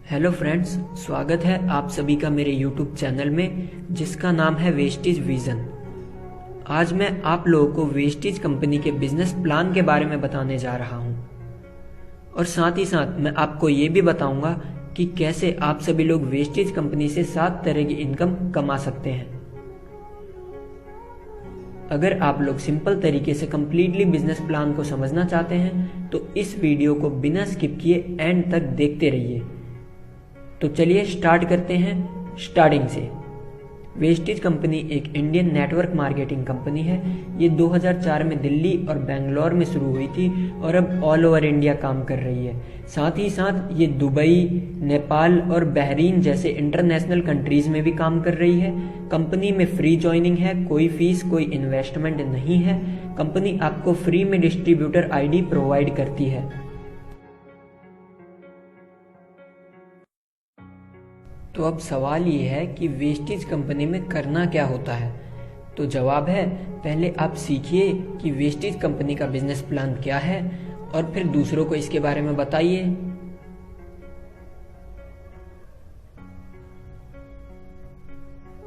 Hello friends, स्वागत है आप सभी का मेरे यूट्यूब चैनल में जिसका नाम है वेस्टीज विजन। आज मैं आप लोगों को वेस्टीज कंपनी के बिजनेस प्लान के बारे में बताने जा रहा हूं और साथ ही साथ मैं आपको ये भी बताऊंगा कि कैसे आप सभी लोग वेस्टीज कंपनी से 7 तरह की इनकम कमा सकते हैं। अगर आप लोग सिंपल तरीके से कंप्लीटली बिजनेस प्लान को समझना चाहते हैं तो इस वीडियो को बिना स्किप किए एंड तक देखते रहिए। तो चलिए स्टार्ट करते हैं स्टार्टिंग से। वेस्टीज कंपनी एक इंडियन नेटवर्क मार्केटिंग कंपनी है। ये 2004 में दिल्ली और बेंगलोर में शुरू हुई थी और अब ऑल ओवर इंडिया काम कर रही है। साथ ही साथ ये दुबई, नेपाल और बहरीन जैसे इंटरनेशनल कंट्रीज में भी काम कर रही है। कंपनी में फ्री ज्वाइनिंग है, कोई फीस कोई इन्वेस्टमेंट नहीं है। कंपनी आपको फ्री में डिस्ट्रीब्यूटर आईडी प्रोवाइड करती है। तो अब सवाल ये है कि वेस्टीज कंपनी में करना क्या होता है। तो जवाब है, पहले आप सीखिए कि वेस्टीज कंपनी का बिजनेस प्लान क्या है और फिर दूसरों को इसके बारे में बताइए।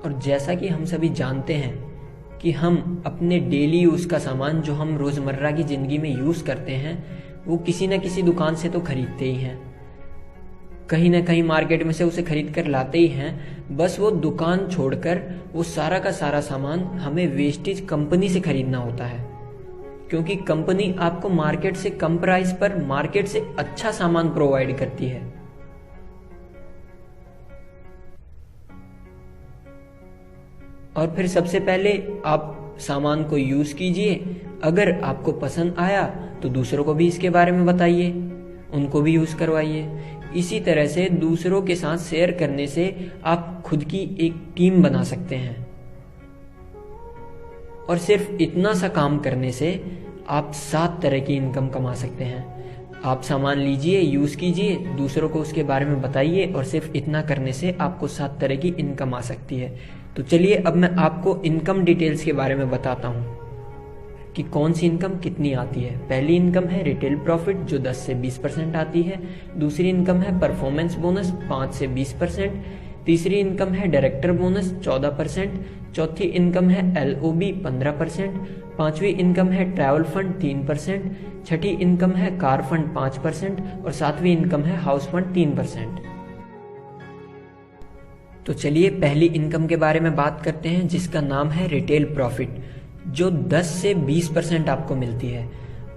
और जैसा कि हम सभी जानते हैं कि हम अपने डेली यूज का सामान जो हम रोजमर्रा की जिंदगी में यूज करते हैं वो किसी न किसी दुकान से तो खरीदते ही हैं, कहीं ना कहीं मार्केट में से उसे खरीद कर लाते ही हैं। बस वो दुकान छोड़कर वो सारा का सारा सामान हमें वेस्टीज कंपनी से खरीदना होता है, क्योंकि कंपनी आपको मार्केट से कम प्राइस पर मार्केट से अच्छा सामान प्रोवाइड करती है। और फिर सबसे पहले आप सामान को यूज कीजिए। अगर आपको पसंद आया तो दूसरों को भी इसके बारे में बताइए, उनको भी यूज करवाइए। इसी तरह से दूसरों के साथ शेयर करने से आप खुद की एक टीम बना सकते हैं और सिर्फ इतना सा काम करने से आप 7 तरह की इनकम कमा सकते हैं। आप सामान लीजिए, यूज कीजिए, दूसरों को उसके बारे में बताइए और सिर्फ इतना करने से आपको 7 तरह की इनकम आ सकती है। तो चलिए अब मैं आपको इनकम डिटेल्स के बारे में बताता हूँ कि कौन सी इनकम कितनी आती है। पहली इनकम है रिटेल प्रॉफिट जो 10 से 20% आती है। दूसरी इनकम है परफॉर्मेंस बोनस 5 से 20%। तीसरी इनकम है डायरेक्टर बोनस 14%। चौथी इनकम है LOB 15%। पांचवी इनकम है ट्रैवल फंड 3%। छठी इनकम है कार फंड 5% और सातवीं इनकम है हाउस फंड 3%। तो चलिए पहली इनकम के बारे में बात करते हैं जिसका नाम है रिटेल प्रॉफिट, जो 10 से 20% आपको मिलती है।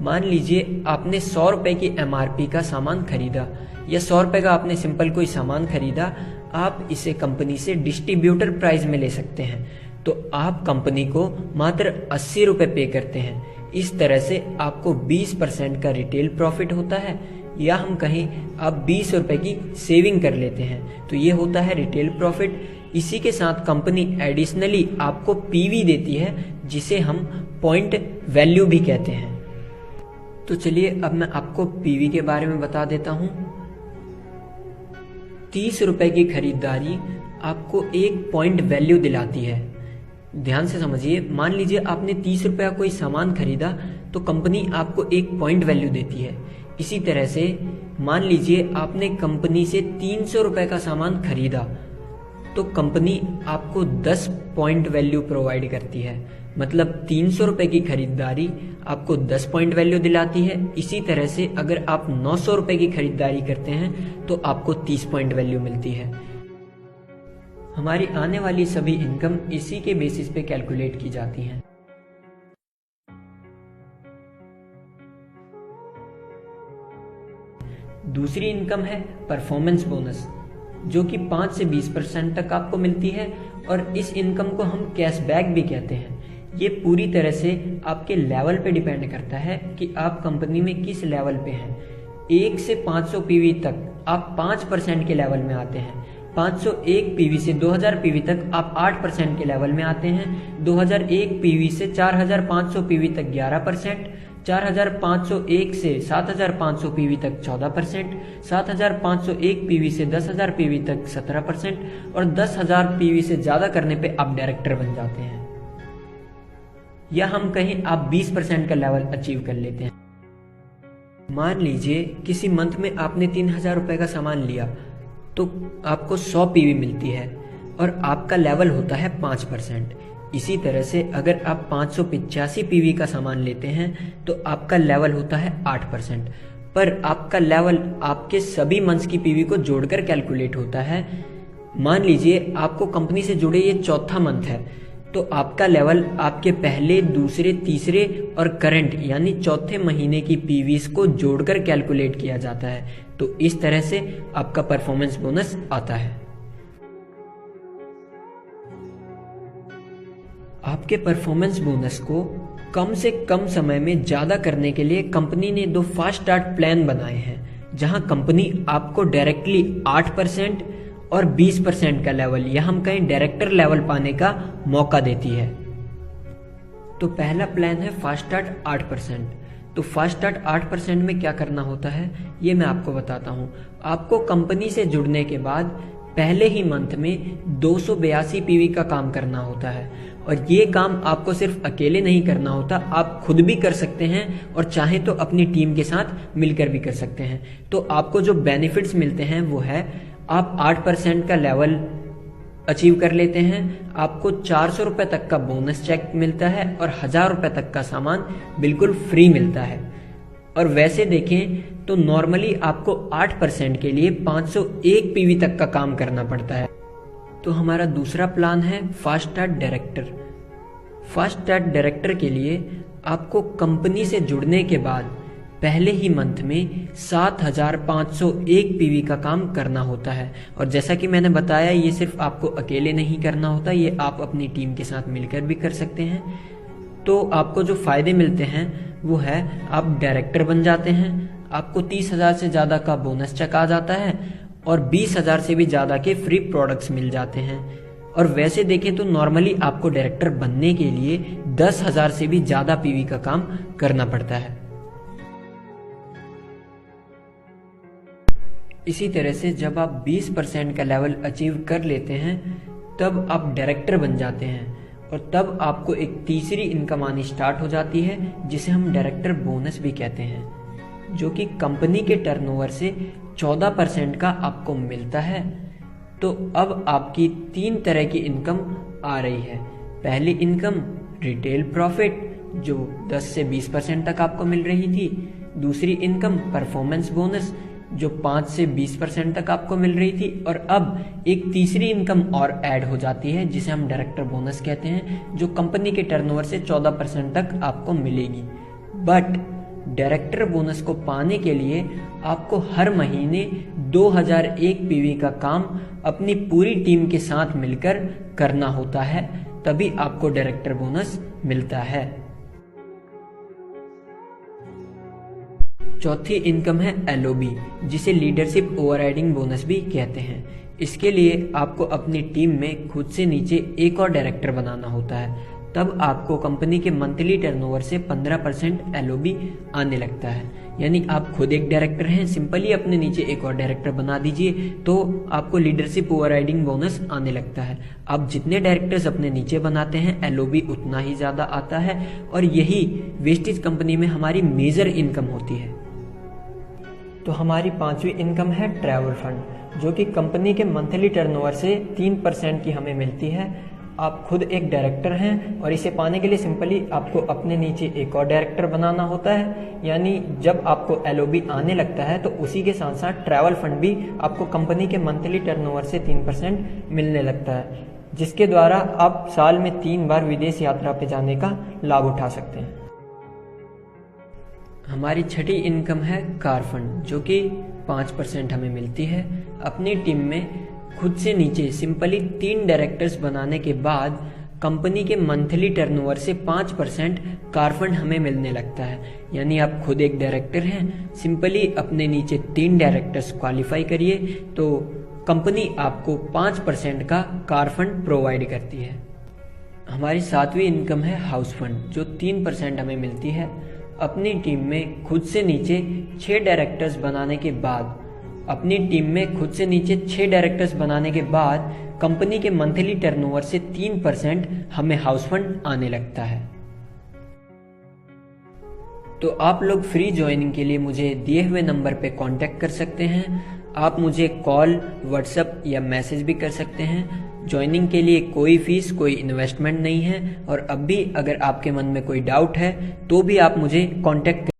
मान लीजिए आपने 100 रुपए की MRP का सामान खरीदा या 100 रुपए का आपने सिंपल कोई सामान खरीदा, आप इसे कंपनी से डिस्ट्रीब्यूटर प्राइस में ले सकते हैं। तो आप कंपनी को मात्र 80 रुपए पे करते हैं। इस तरह से आपको 20% का रिटेल प्रॉफिट होता है, या हम कहें आप 20 रुपए की सेविंग कर लेते हैं, तो ये होता है रिटेल प्रॉफिट। इसी के साथ कंपनी एडिशनली आपको PV देती है जिसे हम पॉइंट वैल्यू भी कहते हैं। तो चलिए अब मैं आपको PV के बारे में बता देता हूं। 30 रुपए की खरीदारी आपको 1 पॉइंट वैल्यू दिलाती है। ध्यान से समझिए, मान लीजिए आपने 30 रुपए का कोई सामान खरीदा तो कंपनी आपको 1 पॉइंट वैल्यू देती है। इसी तरह से मान लीजिए आपने कंपनी से 300 रुपए का सामान खरीदा तो कंपनी आपको 10 पॉइंट वैल्यू प्रोवाइड करती है। मतलब 300 रुपए की खरीदारी आपको 10 पॉइंट वैल्यू दिलाती है। इसी तरह से अगर आप 900 रुपए की खरीदारी करते हैं तो आपको 30 पॉइंट वैल्यू मिलती है। हमारी आने वाली सभी इनकम इसी के बेसिस पे कैलकुलेट की जाती हैं। दूसरी इनकम है परफॉर्मेंस बोनस, जो कि 5 से 20% तक आपको मिलती है और इस इनकम को हम कैशबैक भी कहते हैं। ये पूरी तरह से आपके लेवल पे डिपेंड करता है कि आप कंपनी में किस लेवल पे हैं। 1 से 500 PV तक आप 5% के लेवल में आते हैं। 501 PV से 2000 PV तक आप 8% के लेवल में आते हैं। 2001 PV से 4500 PV तक 11%। 4501 से 7500 PV तक 14%। 7501 PV से 10000 PV तक 17% और 10000 PV से ज्यादा करने पे आप डायरेक्टर बन जाते हैं, या हम कहें आप 20% का लेवल अचीव कर लेते हैं। मान लीजिए किसी मंथ में आपने 3000 रुपए का सामान लिया तो आपको 100 पीवी मिलती है और आपका लेवल होता है 5%। इसी तरह से अगर आप 585 पीवी का सामान लेते हैं तो आपका लेवल होता है 8%। पर आपका लेवल आपके सभी मंथ्स की पीवी को जोड़कर कैलकुलेट होता है। मान लीजिए आपको कंपनी से जुड़े ये चौथा मंथ है, तो आपका लेवल आपके पहले, दूसरे, तीसरे और करंट यानी चौथे महीने की पीवीज को जोड़कर कैलकुलेट किया जाता है। तो इस तरह से आपका परफॉर्मेंस बोनस आता है। आपके परफॉर्मेंस बोनस को कम से कम समय में ज्यादा करने के लिए कंपनी ने 2 फास्ट स्टार्ट प्लान बनाए हैं, जहां कंपनी आपको डायरेक्टली 8% और 20% का लेवल या हम कहें डायरेक्टर लेवल पाने का मौका देती है। तो पहला प्लान है फास्ट स्टार्ट 8%। तो फास्ट स्टार्ट 8% में क्या करना होता है ये मैं आपको बताता हूँ। आपको कंपनी से जुड़ने के बाद पहले ही मंथ में 282 पीवी का काम करना होता है और ये काम आपको सिर्फ अकेले नहीं करना होता, आप खुद भी कर सकते हैं और चाहे तो अपनी टीम के साथ मिलकर भी कर सकते हैं। तो आपको जो बेनिफिट्स मिलते हैं वो है आप 8% का लेवल अचीव कर लेते हैं, आपको 400 रुपए तक का बोनस चेक मिलता है और 1000 रुपए तक का सामान बिल्कुल फ्री मिलता है। और वैसे देखें तो नॉर्मली आपको 8% के लिए 501 पीवी तक का काम करना पड़ता है। तो हमारा दूसरा प्लान है fast start director. Fast start director के लिए आपको कंपनी से जुड़ने के बाद पहले ही मंथ में 7501 पीवी का काम करना होता है। और जैसा कि मैंने बताया ये सिर्फ आपको अकेले नहीं करना होता, ये आप अपनी टीम के साथ मिलकर भी कर सकते हैं। तो आपको जो फायदे मिलते हैं वो है आप डायरेक्टर बन जाते हैं, आपको 30,000 से ज़्यादा का बोनस चेक आ जाता है और 20,000 से भी ज़्यादा के फ्री प्रोडक्ट्स मिल जाते हैं। और वैसे देखें तो नॉर्मली आपको डायरेक्टर बनने के लिए 10,000 से भी ज़्यादा पीवी का काम करना पड़ता है। इसी तरह से जब आप 20% का लेवल अचीव कर लेते हैं तब आप डायरेक्टर बन जाते हैं और तब आपको एक तीसरी इनकम आनी स्टार्ट हो जाती है जिसे हम डायरेक्टर बोनस भी कहते हैं, जो कि कंपनी के टर्नओवर से 14% का आपको मिलता है। तो अब आपकी 3 तरह की इनकम आ रही है। पहली इनकम रिटेल प्रॉफिट जो 10 से 20% तक आपको मिल रही थी, दूसरी इनकम परफॉर्मेंस बोनस जो 5 से 20% तक आपको मिल रही थी, और अब एक तीसरी इनकम और ऐड हो जाती है जिसे हम डायरेक्टर बोनस कहते हैं, जो कंपनी के टर्नओवर से 14% तक आपको मिलेगी। बट डायरेक्टर बोनस को पाने के लिए आपको हर महीने 2001 पीवी का काम अपनी पूरी टीम के साथ मिलकर करना होता है, तभी आपको डायरेक्टर बोनस मिलता है। चौथी इनकम है LOB, जिसे लीडरशिप ओवरराइडिंग बोनस भी कहते हैं। इसके लिए आपको अपनी टीम में खुद से नीचे एक और डायरेक्टर बनाना होता है, तब आपको कंपनी के मंथली टर्नओवर से 15% LOB आने लगता है। यानी आप खुद एक डायरेक्टर हैं, सिंपली अपने नीचे एक और डायरेक्टर बना दीजिए तो आपको लीडरशिप ओवरराइडिंग बोनस आने लगता है। आप जितने डायरेक्टर्स अपने नीचे बनाते हैं LOB उतना ही ज्यादा आता है और यही वेस्टेज कंपनी में हमारी मेजर इनकम होती है। तो हमारी 5वीं इनकम है ट्रैवल फंड, जो कि कंपनी के मंथली टर्नओवर से 3% की हमें मिलती है। आप खुद एक डायरेक्टर हैं और इसे पाने के लिए सिंपली आपको अपने नीचे एक और डायरेक्टर बनाना होता है। यानी जब आपको LOB आने लगता है तो उसी के साथ साथ ट्रैवल फंड भी आपको कंपनी के मंथली टर्नओवर से 3% मिलने लगता है, जिसके द्वारा आप साल में 3 बार विदेश यात्रा पे जाने का लाभ उठा सकते हैं। हमारी छठी इनकम है कार फंड, जो कि 5% हमें मिलती है। अपनी टीम में खुद से नीचे सिंपली 3 डायरेक्टर्स बनाने के बाद कंपनी के मंथली टर्नओवर से 5% कार फंड हमें मिलने लगता है। यानी आप खुद एक डायरेक्टर हैं, सिंपली अपने नीचे 3 डायरेक्टर्स क्वालिफाई करिए तो कंपनी आपको 5% का कार फंड प्रोवाइड करती है। हमारी 7वीं इनकम है हाउस फंड, जो 3% हमें मिलती है। अपनी टीम में खुद से नीचे 6 डायरेक्टर्स बनाने के बाद कंपनी के मंथली टर्नओवर से 3% हमें हाउस फंड आने लगता है। तो आप लोग फ्री ज्वाइनिंग के लिए मुझे दिए हुए नंबर पे कांटेक्ट कर सकते हैं। आप मुझे कॉल, व्हाट्सएप या मैसेज भी कर सकते हैं। ज्वाइनिंग के लिए कोई फीस, कोई इन्वेस्टमेंट नहीं है। और अब भी अगर आपके मन में कोई डाउट है तो भी आप मुझे कॉन्टेक्ट